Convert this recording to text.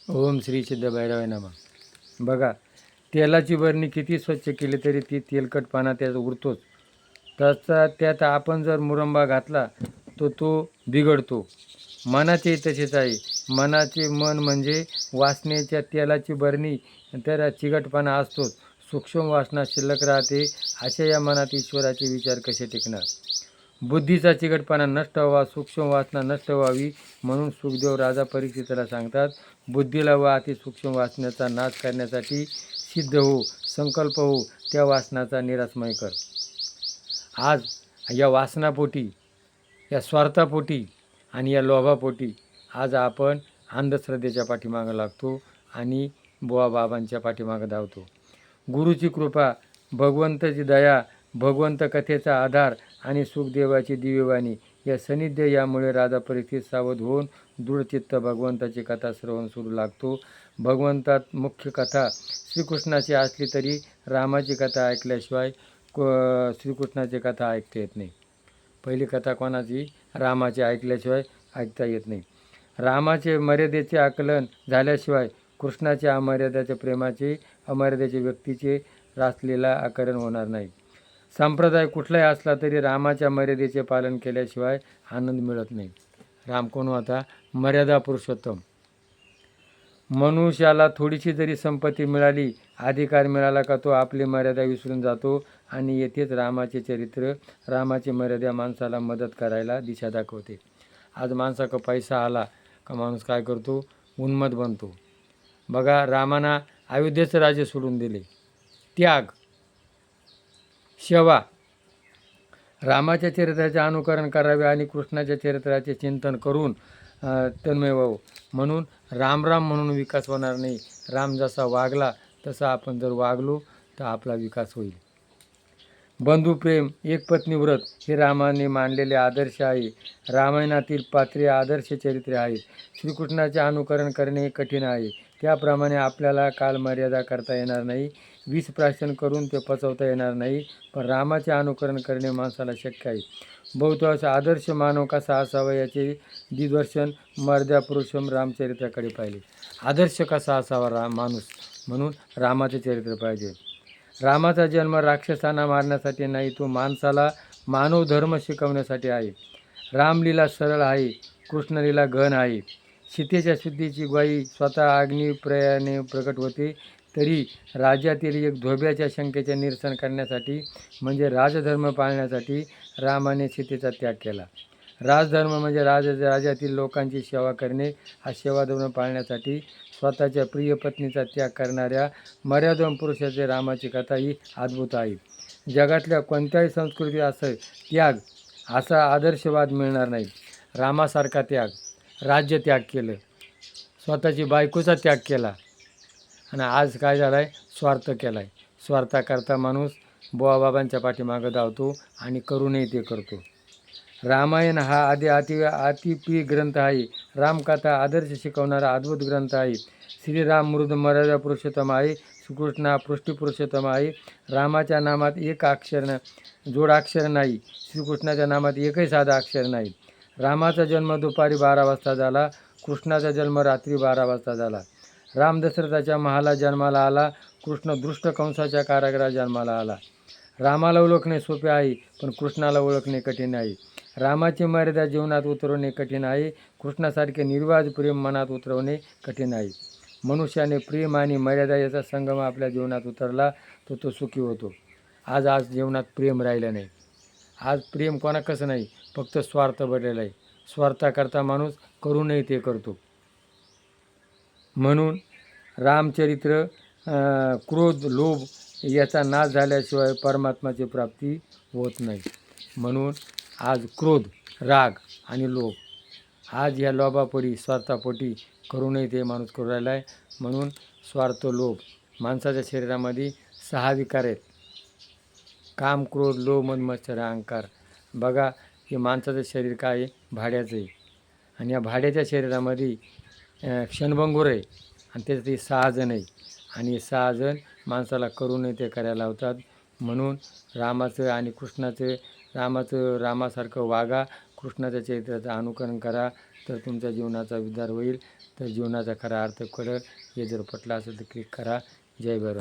ओम श्री सिद्ध भैरवाय नमः. बघा, तेलाची बरणी किती स्वच्छ केली तरी ती तेलकटपणा त्यात उरतोच. तसा त्यात आपण जर मुरंबा घातला तर तो बिघडतो. मनाचे तसेच आहे. मन म्हणजे वासनेच्या तेलाची बरणी, त्याला चिकटपणा असतोच. सूक्ष्म वासना शिल्लक राहते. अशा या मनात ईश्वराचे विचार कसे टिकणार? बुद्धीचा चिकटपणा नष्ट व्हावा, सूक्ष्म वासना नष्ट व्हावी म्हणून सुखदेव राजा परीक्षिताला सांगतात, बुद्धीला व अतिसूक्ष्म वासनेचा नाश करण्यासाठी सिद्ध हो, संकल्प हो, त्या वासनाचा निरासमय कर. आज या वासनापोटी, या स्वार्थापोटी आणि या लोभापोटी आज आपण अंधश्रद्धेच्या पाठीमागं लागतो आणि बुवा बाबांच्या पाठीमागं धावतो. गुरुची कृपा, भगवंताची दया, भगवंत कथेचा आधार आणि सुखदेवाची दिव्यवाणी या सानिध्य यामुळे राजा परीक्षित सावध होऊन दृढचित्त भगवंताची कथा श्रवण सुरू लागतो. भगवंतात मुख्य कथा श्रीकृष्णाची असली तरी रामाची कथा ऐकल्याशिवाय श्रीकृष्णाची कथा ऐकता येत नाही. पहिली कथा कोणाची? रामाची ऐकल्याशिवाय ऐकता येत नाही. रामाचे मर्यादेचे आकलन झाल्याशिवाय कृष्णाच्या अमर्यादाच्या प्रेमाचे, अमर्यादेचे व्यक्तीचे रासलीला आकलन होणार नाही. संप्रदाय कुठलाही असला तरी रामाच्या मर्यादेचे पालन केल्याशिवाय आनंद मिळत नाही. राम कोण होता? मर्यादा पुरुषोत्तम. मनुष्याला थोडीशी जरी संपत्ती मिळाली, अधिकार मिळाला का तो आपली मर्यादा विसरून जातो आणि येथेच रामाचे चरित्र, रामाची मर्यादा माणसाला मदत करायला दिशा दाखवते. आज माणसाकडं पैसा आला का माणूस काय करतो? उन्मत्त बनतो. बघा, रामाना अयोध्येचे राज्य सोडून दिले. त्याग, सेवा, रामाच्या चरित्राचे अनुकरण करावे आणि कृष्णाच्या चरित्राचे चिंतन करून तन्मय व्हावं. म्हणून राम राम म्हणून विकास होणार नाही. राम जसा वागला तसा आपण जर वागलो तर आपला विकास होईल. बंधुप्रेम, एक पत्नी व्रत हे रामाने मानलेले आदर्श आहे. रामायणातील पात्रे आदर्श चरित्रे आहेत. श्रीकृष्णाचे अनुकरण करणे कठीण आहे. त्याप्रमाणे आपल्याला कालमर्यादा करता येणार नाही, विष प्राशन करून ते पचवता येणार नाही, पण रामाचे अनुकरण करणे माणसाला शक्य आहे. बहुतांश आदर्श मानव कसा असावा याचे दिग्दर्शन मर्यादा पुरुषोत्तम रामचरित्राकडे पाहिले. आदर्श कसा असावा माणूस, म्हणून रामाचे चरित्र पाहिजे. रामाचा जन्म राक्षसांना मारण्यासाठी नाही, तो माणसाला मानव धर्म शिकवण्यासाठी आहे. रामलीला सरळ आहे, कृष्णलीला घन आहे. सीतेच्या शुद्धीची ग्वाही स्वतः अग्निप्रयाने प्रकट होते. तरी राज्यातील एक धोब्याच्या शंकेचे निरसन करण्यासाठी, म्हणजे राजधर्म पाळण्यासाठी रामाने सीतेचा त्याग केला. राजधर्म म्हणजे राज्यातील लोकांची सेवा करणे. हा सेवाधर्म पाळण्यासाठी स्वतःच्या प्रिय पत्नीचा त्याग करणाऱ्या मर्यादम पुरुषाचे रामाची कथा ही अद्भुत आहे. जगातल्या कोणत्याही संस्कृतीत असं त्याग, असा आदर्शवाद मिळणार नाही. रामासारखा त्याग, राज्य त्याग केलं, स्वतःची बायकोचा त्याग केला आणि आज काय झालं आहे? स्वार्थ केला आहे. स्वार्थाकरता माणूस बुवाबाबांच्या पाठीमागं धावतो आणि करूनही ते करतो. रामायण हा अतिप्रिय ग्रंथ आहे. रामकथा आदर्श शिकवणारा अद्भुत ग्रंथ आहे. श्रीराम मृद मर्यादा पुरुषोत्तम आहे. श्रीकृष्ण हा पृष्ठी पुरुषोत्तम आहे. रामाच्या नामात एक जोडाक्षर नाही. श्रीकृष्णाच्या नामात एकही साधा अक्षर नाही. रामाचा जन्म दुपारी 12 वाजता झाला. कृष्णाचा जन्म रात्री 12 वाजता झाला. राम दशरथाच्या महाला जन्माला आला. कृष्ण दृष्ट कंसाच्या कारागृहात जन्माला आला. रामाला ओळखणे सोपे आहे, पण कृष्णाला ओळखणे कठीण आहे. रामाची मर्यादा जीवनात उतरवणे कठीण आहे. कृष्णासारखे निर्वाध प्रेम मनात उतरवणे कठीण आहे. मनुष्याने प्रेम आणि मर्यादा याचा संगम आपल्या जीवनात उतरला तर तो सुखी होतो. आज जीवनात प्रेम राहिलं नाही. आज प्रेम कोणा कसं नाही, फक्त स्वार्थ भरलेला आहे. स्वार्थाकरता माणूस करूनही ते करतो. म्हणून रामचरित्र, क्रोध, लोभ याचा नाश झाल्याशिवाय परमात्माची प्राप्ती होत नाही. म्हणून आज क्रोध, राग आणि लोभ, आज या लोभापोटी, स्वार्थापोटी करूनही ते माणूस करू राहिला आहे. म्हणून स्वार्थ, लोभ, माणसाच्या शरीरामध्ये 6 विकार आहेत: काम, क्रोध, लोभ, मद, मत्सर, अहंकार. बघा, हे माणसाचं शरीर काय आहे? भाड्याचं आहे. आणि या भाड्याच्या शरीरामध्ये क्षणभंगूर आहे आणि त्याच्यात 6 जण आहे आणि 6 जण माणसाला करूनही ते करायला लावतात. म्हणून रामाचं आणि कृष्णाचं, रामासारखं वागा, कृष्णाच्या चरित्राचं अनुकरण करा, तर तुमच्या जीवनाचा उद्धार होईल, तर जीवनाचा खरा अर्थ कळेल. हे जर पटलं असेल तर क्लिक करा. जय भैरवनाथ.